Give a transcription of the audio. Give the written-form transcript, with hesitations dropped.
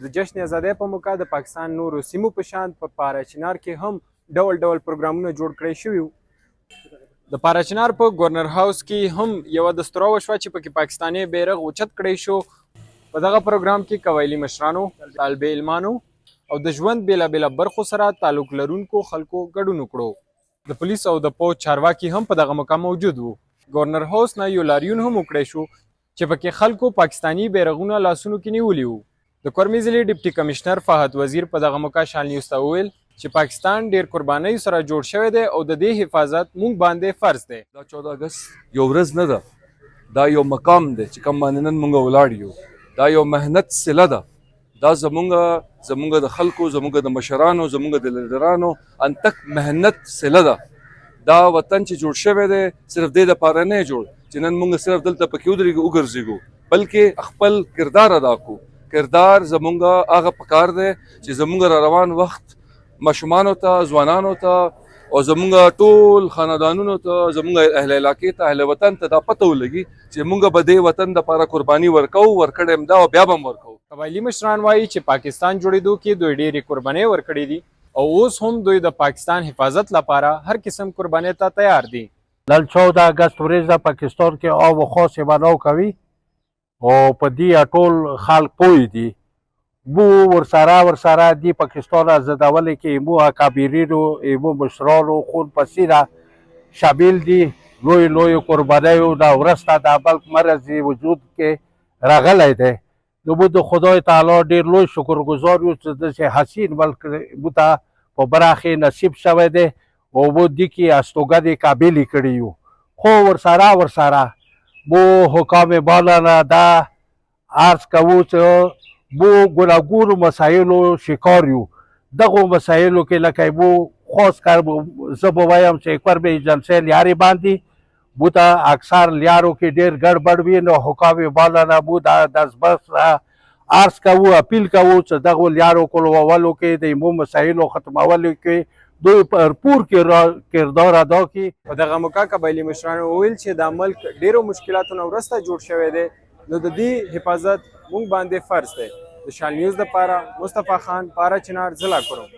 د جشن ازادۍ په موقع د پاکستان نورو سیمو په شان په پاراچنار کې هم ډول ډول پروګرامونه جوړ کړی شوي وو. د پاراچنار په ګورنر هاوس کې هم یوه دستوره وشوه چې پکې پاکستاني بیرغ اوچت کړی شو. په دغه پروګرام کې قبایلي مشرانو، طالب علمانو او د ژوند بېلابېله برخو سره تعلق لرونکو خلکو ګډون وکړو. د پولیس او د پوځ چارواکي هم په دغه موقع موجود وو. ګورنر هاوس نه یو لاریون هم وکړی شو چې پکې خلکو پاکستاني بیرغونه لاسونو کې نیولي وو. د کورمي ضلعې ډیپټي کمشنر فهد وزیر په دغه موقع شال نیوز ته وویل چې پاکستان ډیر قربانیو سره جوړ شوی دی او د دې حفاظت مونږ باندې فرض دی. دا 14 اګست یو ورځ نه ده، دا یو مقام دی چې کوم باندې نن مونږ ولاړ یو. دا یو مهنت سله ده، دا زمونږ د خلکو، زمونږ د مشرانو، زمونږ د لیډرانو انتک مهنت سله ده. دا وطن چې جوړ شوی دی صرف دې دپاره نه جوړ چې نن مونږ صرف دلته پکې ودرېږو وګرځېږو، بلکې خپل کردار ادا کړو. کردار زمونږ هغه پکار دی چې زمونږ را روان وخت ماشومانو ته، ځوانانو ته او زمونږ ټول خاندانونو ته، زمونږ اهل علاقې ته، اهل وطن ته دا پته ولګي چې مونږ به دې وطن دپاره قرباني ورکوو، ورکړی هم دا او بیا به هم ورکوو. قبایلي مشران وایي چې پاکستان جوړېدو کې دوی ډېرې قربانۍ ورکړې دي او اوس هم دوی د پاکستان حفاظت لپاره هر قسم قربانۍ ته تیار دي. نن 14 اګست ورځ د پاکستان کې آب و خاص بناو کوي او په دې ټول خلک پوه دي. مو ورسره دی پاکستان آزادولو کې مو اکابرینو، مو مشرانو خون پسینه شامل دي. لوی قربانیو دا وروسته د بلک مرض وجود کې راغلی دی. نو موږ د خدای تعالی ډېر لوی شکرګزار یو چې داسې حسین ملک موږ ته په برخې نصیب شوی دی او موږ دې کې استوګنې قابلې کړي یو. خو ورسره مو حکام بالا دا عرض کوو چې مو ګوناګونو مسایلو شکار یو. دغو مسایلو کې لکه مو خاص کر زه به وایم چې اکبر به جلسې لیارې باندې مو ته اکثر لیارو کې ډېر ګډوډ وي. نو حکام بالا نه مو دا دسبس عرض کوو، اپیل کوو چې دغو لیارو کلوولو کې د مو مسایلو ختمولو کې دوی پرپور کردار ادا کړي. په دغه موقع قبایلي مشرانو وویل چې دا ملک ډېرو مشکلاتو نه وروسته جوړ شوی دی، نو د دې حفاظت مونږ باندې فرض دی. د شال نیوز دپاره مصطفی خان، پاراچنار، ضلع کوروم.